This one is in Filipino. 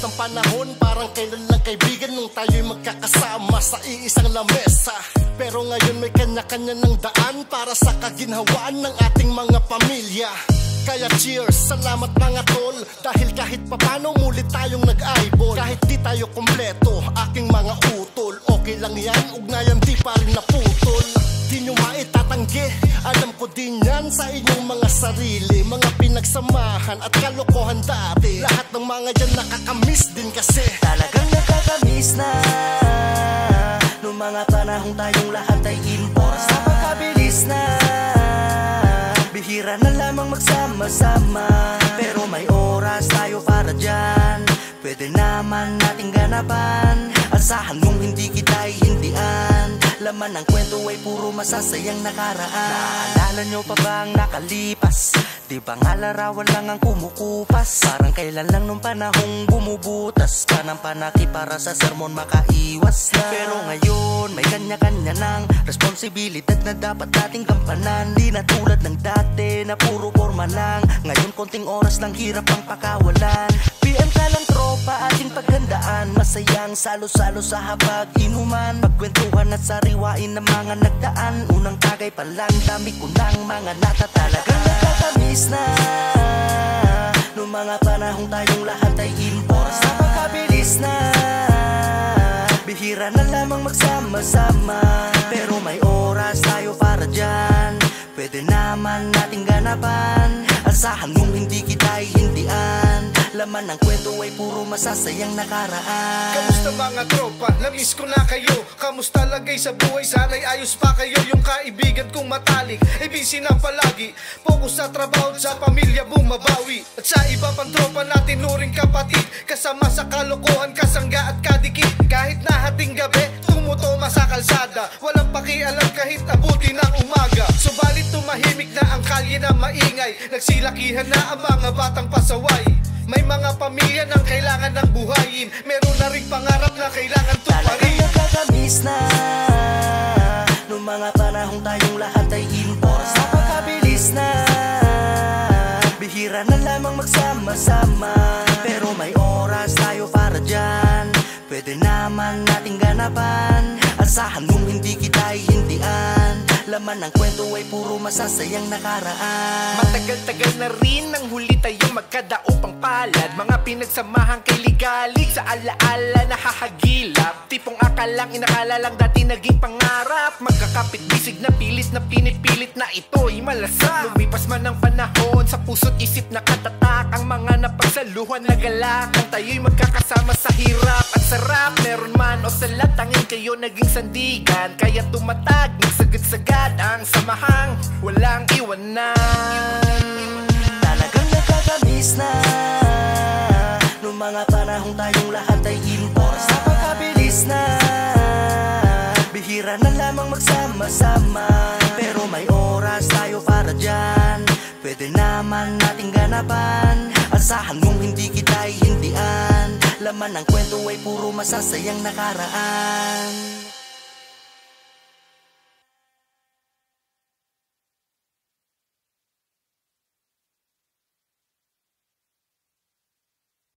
Bilis ng panahon, parang kailan lang kaibigan nung tayo'y magkakasama sa iisang lamesa. Pero ngayon may kanya-kanya ng daan para sa kaginhawaan ng ating mga pamilya. Kaya cheers, salamat mga tol, dahil kahit papano muli tayong nag-eyeball. Kahit di tayo kompleto, aking mga utol, okay lang yan, ugnayan di pa rin naputol. Di nyo maitatanggi, alam ko din yan sa inyong mga sarili. Mga pinagsamahan at kalokohan dati, lahat ng mga yan nakakamiss din kasi. Talagang nakakamiss na nung mga panahong tayong lahat ay import. Sa pagkabilis na bihira na lamang magsama-sama, pero may oras tayo para dyan. Pwede naman nating ganapan, asahan mong hindi kita ihindian. Laman ng kwento ay puro masasayang nakaraan. Naalala nyo pa bang nakalipas? Di ba nga larawan lang ang kumukupas? Parang kailan lang nung panahong bumubutas ka ng panaki para sa sermon makaiwas na. Pero ngayon may kanya-kanya ng responsibilidad na dapat nating gampanan. Di na tulad ng dati na puro forma lang, ngayon konting oras lang hirap ang pakawalan. PM ka lang tropa, ating paghandaan, masayang salo-salo sa hapag-inuman, pagkwentuhan at sariwain ng mga nagdaan. Unang tagay pa lang, dami ko ng mga natatalagang nakakamiss na nung mga panahong tayong lahat ay import. Sa pagkabilis na bihira na lamang magsama-sama, pero may oras tayo para dyan. Pwede naman nating ganapan, asahan mong hindi kita ihindian. Laman ng kwento ay puro masasayang nakaraan. Kamusta mga tropa? Namiss ko na kayo. Kamusta lagay sa buhay? Sana'y ayos pa kayo. Yung kaibigan kong matalik ay busy na palagi, focus sa trabaho at sa pamilya bumabawi. At sa iba pang tropa natin nuring kapatid, kasama sa kalokohan, kasangga at kadikit. Kahit na hating gabi, tumutoma sa kalsada, walang pakialam kahit abuti ng umaga. Subalit tumahimik na ang kalye na maingay, nagsilakihan na ang mga batang pasaway. May mga pamilya nang kailangan ng buhayin, meron na ring pangarap na kailangan tuparin. Talagang nakakamiss na nung mga panahong tayong lahat ay import. Sa pagkabilis na bihira na lamang magsama-sama, pero may oras tayo para dyan. Pwede naman nating ganapan, asahan mong hindi kita ihindian. Laman ng kwento ay puro masasayang nakaraan. Matagal-tagal na rin nang huli tayong magkadaupang palad, mga pinagsamahang kay-ligalig sa alaala na hahagilap. Tipong akalang inakala lang dati naging pangarap, magkakapit bisig na pilit na pinipilit na ito'y malasap. Lumipas man ang panahon, sa puso't isip nakatatak ang mga napagsaluhan na galak. Ang tayo'y magkakasama sa hirap at sarap, meron man o sa latangin kayo naging sandigan, kaya tumatag ng sagad-sagad ang samahang walang iwanan. Talagang nakakamiss na nung mga panahong tayong lahat ay import. Sa pagkabilis na bihira na lamang magsama-sama, pero may oras tayo para dyan. Pwede naman nating ganapan, asahan mong hindi kita ihindian. Laman ng kwento ay puro masasayang nakaraan.